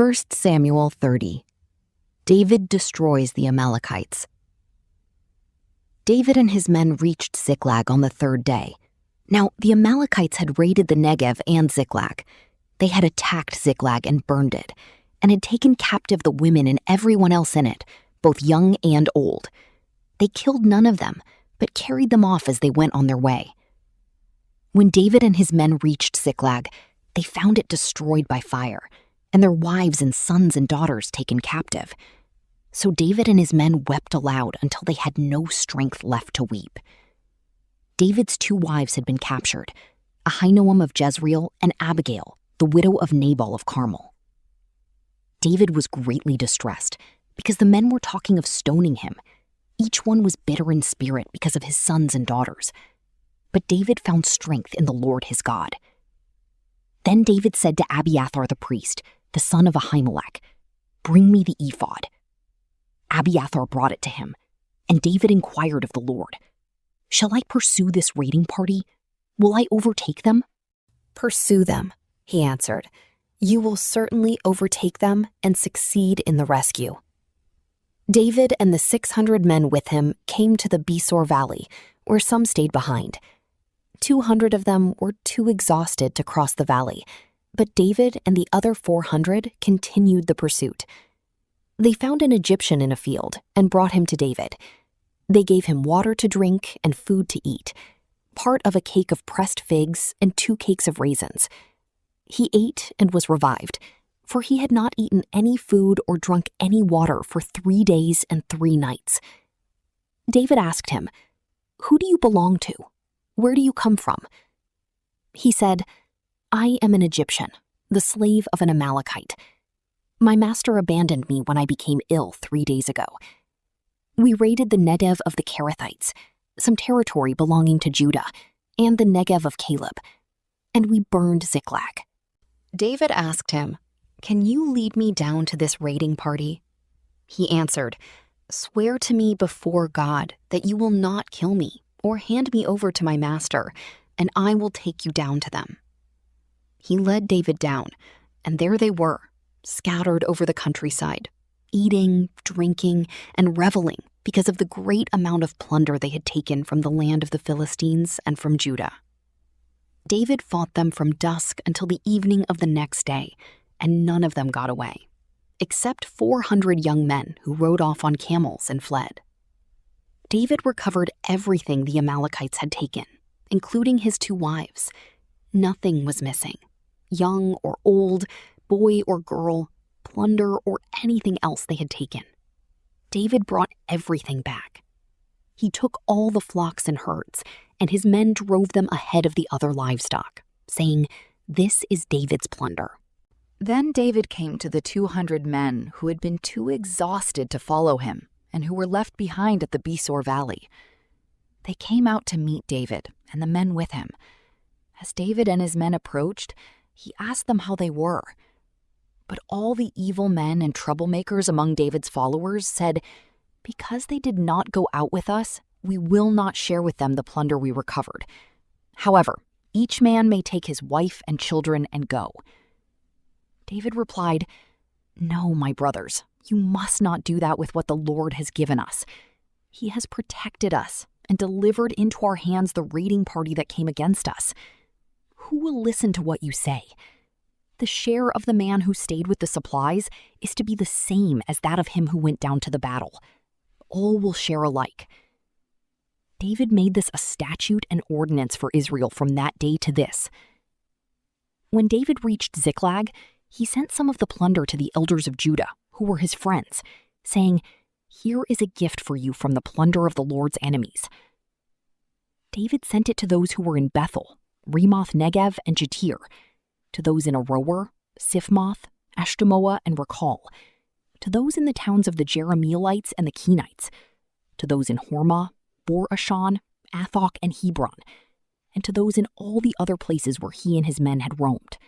1 Samuel 30. David destroys the Amalekites. David and his men reached Ziklag on the third day. Now, the Amalekites had raided the Negev and Ziklag. They had attacked Ziklag and burned it, and had taken captive the women and everyone else in it, both young and old. They killed none of them, but carried them off as they went on their way. When David and his men reached Ziklag, they found it destroyed by fire, and their wives and sons and daughters taken captive. So David and his men wept aloud until they had no strength left to weep. David's 2 wives had been captured, Ahinoam of Jezreel and Abigail, the widow of Nabal of Carmel. David was greatly distressed because the men were talking of stoning him. Each one was bitter in spirit because of his sons and daughters. But David found strength in the Lord his God. Then David said to Abiathar the priest, the son of Ahimelech, "Bring me the ephod." Abiathar brought it to him, and David inquired of the Lord, "Shall I pursue this raiding party? Will I overtake them?" "Pursue them," he answered. "You will certainly overtake them and succeed in the rescue." David and the 600 men with him came to the Besor Valley, where some stayed behind. 200 of them were too exhausted to cross the valley, but David and the other 400 continued the pursuit. They found an Egyptian in a field and brought him to David. They gave him water to drink and food to eat, part of a cake of pressed figs and 2 cakes of raisins. He ate and was revived, for he had not eaten any food or drunk any water for 3 days and 3 nights. David asked him, "Who do you belong to? Where do you come from?" He said, "I am an Egyptian, the slave of an Amalekite. My master abandoned me when I became ill 3 days ago. We raided the Negev of the Kerethites, some territory belonging to Judah, and the Negev of Caleb, and we burned Ziklag." David asked him, "Can you lead me down to this raiding party?" He answered, "Swear to me before God that you will not kill me or hand me over to my master, and I will take you down to them." He led David down, and there they were, scattered over the countryside, eating, drinking, and reveling because of the great amount of plunder they had taken from the land of the Philistines and from Judah. David fought them from dusk until the evening of the next day, and none of them got away, except 400 young men who rode off on camels and fled. David recovered everything the Amalekites had taken, including his 2 wives. Nothing was missing. Young or old, boy or girl, plunder or anything else they had taken. David brought everything back. He took all the flocks and herds, and his men drove them ahead of the other livestock, saying, "This is David's plunder." Then David came to the 200 men who had been too exhausted to follow him and who were left behind at the Besor Valley. They came out to meet David and the men with him. As David and his men approached, he asked them how they were. But all the evil men and troublemakers among David's followers said, "Because they did not go out with us, we will not share with them the plunder we recovered. However, each man may take his wife and children and go." David replied, "No, my brothers, you must not do that with what the Lord has given us. He has protected us and delivered into our hands the raiding party that came against us. Who will listen to what you say? The share of the man who stayed with the supplies is to be the same as that of him who went down to the battle. All will share alike." David made this a statute and ordinance for Israel from that day to this. When David reached Ziklag, he sent some of the plunder to the elders of Judah, who were his friends, saying, "Here is a gift for you from the plunder of the Lord's enemies." David sent it to those who were in Bethel, Ramoth Negev, and Jatir, to those in Aroer, Siphmoth, Eshtemoa, and Rakal, to those in the towns of the Jerahmeelites and the Kenites, to those in Hormah, Bor-Ashan, Athok, and Hebron, and to those in all the other places where he and his men had roamed.